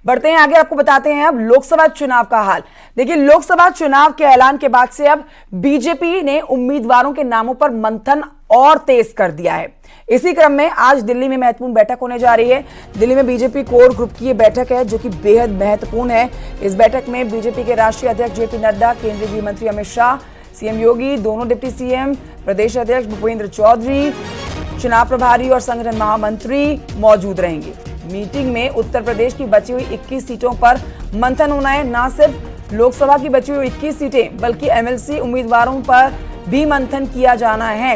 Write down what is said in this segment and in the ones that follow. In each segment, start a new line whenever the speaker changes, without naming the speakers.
बढ़ते हैं आगे, आपको बताते हैं अब लोकसभा चुनाव का हाल। देखिए, लोकसभा चुनाव के ऐलान के बाद से अब बीजेपी ने उम्मीदवारों के नामों पर मंथन और तेज कर दिया है। इसी क्रम में आज दिल्ली में महत्वपूर्ण बैठक होने जा रही है। दिल्ली में बीजेपी कोर ग्रुप की यह बैठक है जो कि बेहद महत्वपूर्ण है। इस बैठक में बीजेपी के राष्ट्रीय अध्यक्ष जेपी नड्डा, केंद्रीय गृह मंत्री अमित शाह, सीएम योगी, दोनों डिप्टी सीएम, प्रदेश अध्यक्ष भूपेंद्र चौधरी, चुनाव प्रभारी और संगठन महामंत्री मौजूद रहेंगे। मीटिंग में उत्तर प्रदेश की बची हुई 21 सीटों पर मंथन होना है। न सिर्फ लोकसभा की बची हुई 21 सीटें बल्कि एमएलसी उम्मीदवारों पर भी मंथन किया जाना है,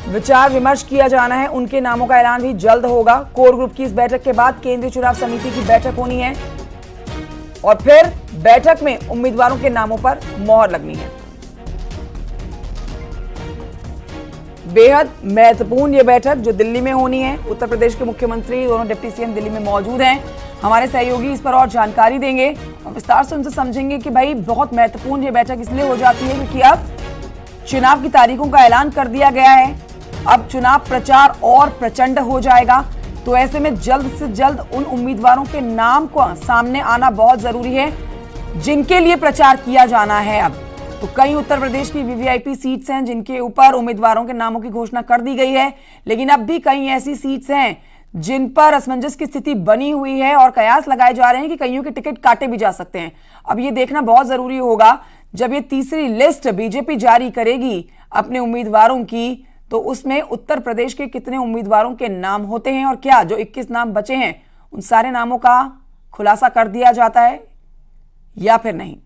विचार विमर्श किया जाना है। उनके नामों का ऐलान भी जल्द होगा। कोर ग्रुप की इस बैठक के बाद केंद्रीय चुनाव समिति की बैठक होनी है और फिर बैठक में उम्मीदवारों के नामों पर मोहर लगनी है। बेहद महत्वपूर्ण यह बैठक जो दिल्ली में होनी है। उत्तर प्रदेश के मुख्यमंत्री, दोनों डिप्टी सीएम दिल्ली में मौजूद हैं। हमारे सहयोगी इस पर और जानकारी देंगे और विस्तार से उनसे समझेंगे कि भाई बहुत महत्वपूर्ण ये बैठक इसलिए हो जाती है क्योंकि अब चुनाव की तारीखों का ऐलान कर दिया गया है। अब चुनाव प्रचार और प्रचंड हो जाएगा, तो ऐसे में जल्द से जल्द उन उम्मीदवारों के नाम को सामने आना बहुत जरूरी है जिनके लिए प्रचार किया जाना है। अब तो कई उत्तर प्रदेश की वीवीआईपी सीट्स हैं जिनके ऊपर उम्मीदवारों के नामों की घोषणा कर दी गई है, लेकिन अब भी कई ऐसी सीट्स हैं जिन पर असमंजस की स्थिति बनी हुई है और कयास लगाए जा रहे हैं कि कईयों के टिकट काटे भी जा सकते हैं। अब ये देखना बहुत जरूरी होगा जब ये तीसरी लिस्ट बीजेपी जारी करेगी अपने उम्मीदवारों की, तो उसमें उत्तर प्रदेश के कितने उम्मीदवारों के नाम होते हैं और क्या जो 21 नाम बचे हैं उन सारे नामों का खुलासा कर दिया जाता है या फिर नहीं।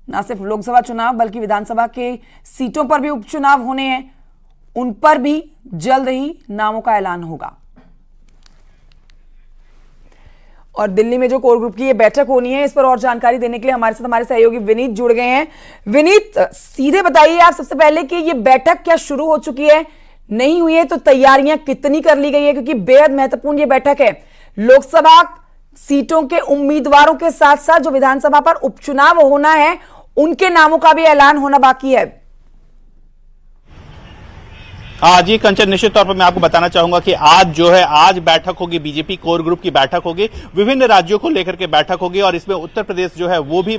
न सिर्फ लोकसभा चुनाव बल्कि विधानसभा के सीटों पर भी उपचुनाव होने हैं, उन पर भी जल्द ही नामों का ऐलान होगा। और दिल्ली में जो कोर ग्रुप की ये बैठक होनी है, इस पर और जानकारी देने के लिए हमारे साथ हमारे सहयोगी विनीत जुड़ गए हैं। विनीत, सीधे बताइए आप सबसे पहले कि ये बैठक क्या शुरू हो चुकी है, नहीं हुई है तो तैयारियां कितनी कर ली गई है, क्योंकि बेहद महत्वपूर्ण ये बैठक है। लोकसभा सीटों के उम्मीदवारों के साथ साथ जो विधानसभा पर उपचुनाव होना है उनके नामों का भी ऐलान होना बाकी है।
जी कंचन, निश्चित तौर पर मैं आपको बताना चाहूंगा कि आज बैठक होगी, बीजेपी कोर ग्रुप की बैठक होगी, विभिन्न राज्यों को लेकर के बैठक होगी और इसमें उत्तर प्रदेश जो है वो भी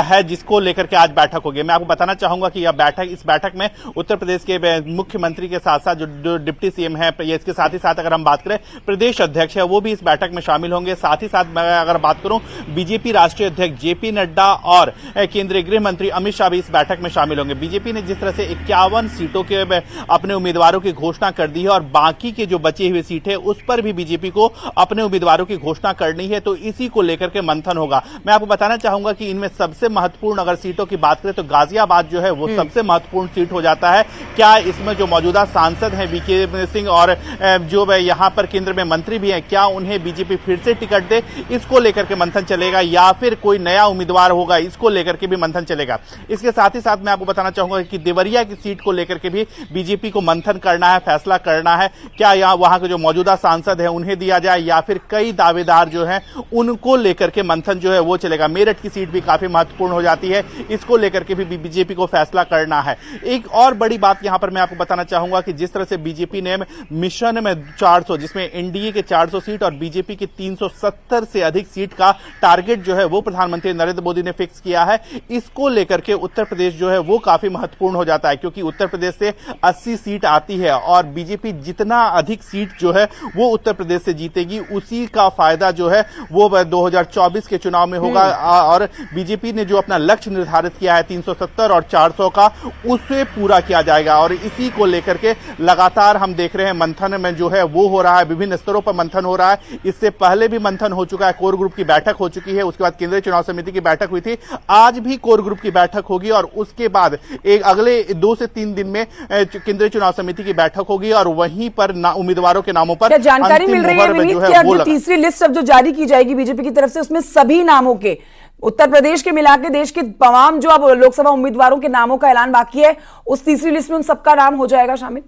है जिसको लेकर के आज बैठक होगी। मैं आपको बताना चाहूंगा कि इस बैठक में उत्तर प्रदेश के मुख्यमंत्री के साथ साथ जो डिप्टी सीएम है, इसके साथ ही साथ अगर हम बात करें प्रदेश अध्यक्ष है वो भी इस बैठक में शामिल होंगे। साथ ही साथ मैं अगर बात करूं बीजेपी राष्ट्रीय अध्यक्ष जेपी नड्डा और केंद्रीय गृह मंत्री अमित शाह भी इस बैठक में शामिल होंगे। बीजेपी ने जिस तरह से 51 सीटों के अपने उम्मीदवारों की घोषणा कर दी है और बाकी के जो बची हुई सीटें उस पर भी बीजेपी को अपने उम्मीदवारों की घोषणा करनी है, तो इसी को लेकर के मंथन होगा। मैं आपको बताना चाहूंगा कि इनमें सबसे महत्वपूर्ण अगर सीटों की बात करें तो गाजियाबाद जो है वो सबसे महत्वपूर्ण सीट हो जाता है। क्या इसमें जो मौजूदा सांसद हैं वीके सिंह और जो यहां पर केंद्र में मंत्री भी हैं, क्या उन्हें बीजेपी फिर से टिकट दे, इसको लेकर के मंथन चलेगा या फिर कोई नया उम्मीदवार होगा, इसको लेकर के भी मंथन चलेगा। इसके साथ ही साथ मैं आपको बताना चाहूंगा कि देवरिया की सीट को लेकर के भी बीजेपी को मंथन करना है, फैसला करना है। क्या यहां वहां के जो मौजूदा सांसद हैं उन्हें दिया जाए या फिर कई दावेदार जो हैं उनको लेकर के मंथन जो है वो चलेगा। मेरठ की सीट भी काफी महत्वपूर्ण हो जाती है, इसको लेकर के भी बीजेपी को फैसला करना है। एक और बड़ी बात यहां पर मैं आपको बताना चाहूंगा कि जिस तरह से बीजेपी ने मिशन में 400, जिसमें एनडीए के 400 सीट और बीजेपी की 370 से अधिक सीट का टारगेट जो है वो प्रधानमंत्री नरेंद्र मोदी ने फिक्स किया है, इसको लेकर के उत्तर प्रदेश जो है वो काफी महत्वपूर्ण हो जाता है, क्योंकि उत्तर प्रदेश से 80 सीट आती है और बीजेपी जितना अधिक सीट जो है वो उत्तर प्रदेश से जीतेगी उसी का फायदा जो है वो 2024 के चुनाव में होगा। और बीजेपी ने जो अपना लक्ष्य निर्धारित किया है 370 और 400 का, उसे पूरा किया जाएगा और इसी को लेकर के लगातार हम देख रहे हैं मंथन में जो है वो हो रहा है, विभिन्न स्तरों पर मंथन हो रहा है। इससे पहले भी मंथन हो चुका है, कोर ग्रुप की बैठक हो चुकी है, उसके बाद केंद्रीय चुनाव समिति की बैठक हुई थी, आज भी कोर ग्रुप की बैठक होगी और उसके बाद एक अगले 2 से 3 दिन में केंद्रीय चुनाव समिति की बैठक होगी और वहीं पर उम्मीदवारों के नामों पर
जानकारी मिल रही है विनीत कि जो तीसरी लिस्ट अब जो जारी की जाएगी बीजेपी की तरफ से उसमें सभी नामों के उत्तर प्रदेश के मिला के देश के तमाम जो अब लोकसभा उम्मीदवारों के नामों का ऐलान बाकी है उस तीसरी लिस्ट में उन सबका नाम हो जाएगा शामिल,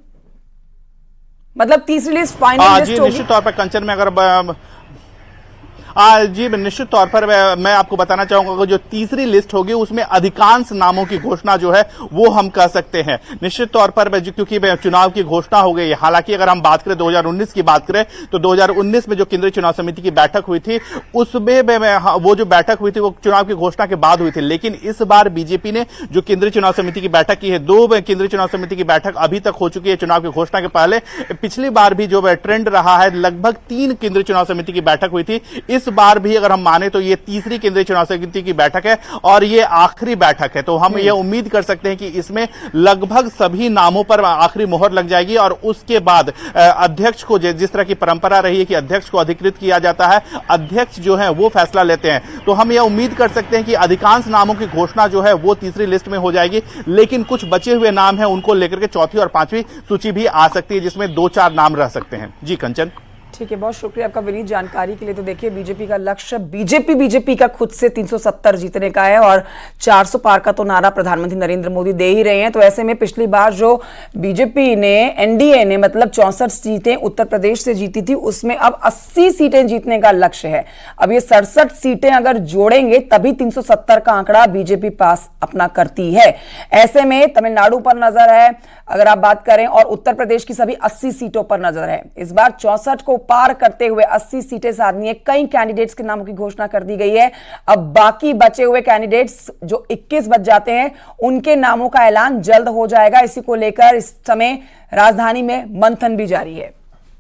मतलब तीसरी लिस्ट फाइनल लिस्ट होगी।
निश्चित तौर पर कंचन में अगर जी निश्चित तौर पर मैं आपको बताना चाहूंगा कि जो तीसरी लिस्ट होगी उसमें अधिकांश नामों की घोषणा जो है वो हम कर सकते हैं निश्चित तौर पर, क्योंकि चुनाव की घोषणा हो गई। हालांकि अगर हम बात करें 2019 की बात करें तो 2019 में जो केंद्रीय चुनाव समिति की बैठक हुई थी उसमें वो जो बैठक हुई थी वो चुनाव की घोषणा के बाद हुई थी। लेकिन इस बार बीजेपी ने जो केंद्रीय चुनाव समिति की बैठक की है, 2 केंद्रीय चुनाव समिति की बैठक अभी तक हो चुकी है चुनाव की घोषणा के पहले। पिछली बार भी जो ट्रेंड रहा है लगभग 3 केंद्रीय चुनाव समिति की बैठक हुई थी। इस बार भी अगर हम माने तो ये तीसरी केंद्रीय चुनाव समिति की बैठक है और ये आखिरी बैठक है। तो हम ये उम्मीद कर सकते हैं कि इसमें लगभग सभी नामों पर आखिरी मोहर लग जाएगी और उसके बाद अध्यक्ष को, जिस तरह की परंपरा रही है कि अध्यक्ष को अधिकृत किया जाता है, अध्यक्ष जो है वो फैसला लेते हैं। तो हम ये उम्मीद कर सकते हैं कि अधिकांश नामों की घोषणा जो है वो तीसरी लिस्ट में हो जाएगी। लेकिन कुछ बचे हुए नाम हैं उनको लेकर के चौथी और पांचवी सूची भी आ सकती है, जिसमें 2-4 नाम रह सकते हैं। जी कंचन।
ठीक है, बहुत शुक्रिया आपका विनीत जानकारी के लिए। तो देखिए, बीजेपी का लक्ष्य बीजेपी का खुद से 370 जीतने का है और 400 पार का तो नारा प्रधानमंत्री नरेंद्र मोदी दे ही रहे हैं। तो ऐसे में पिछली बार जो बीजेपी ने, एनडीए ने मतलब 64 सीटें उत्तर प्रदेश से जीती थी, उसमें अब 80 सीटें जीतने का लक्ष्य है। अब ये 67 सीटें अगर जोड़ेंगे तभी 370 का आंकड़ा बीजेपी पास अपना करती है। ऐसे में तमिलनाडु पर नजर है अगर आप बात करें और उत्तर प्रदेश की सभी 80 सीटों पर नजर है। इस बार 64 को पार करते हुए 80 सीटें साधनी है। कई कैंडिडेट्स के नामों की घोषणा कर दी गई है। अब बाकी बचे हुए कैंडिडेट्स जो 21 बच जाते हैं उनके नामों का ऐलान जल्द हो जाएगा। इसी को लेकर इस समय राजधानी में मंथन भी जारी है।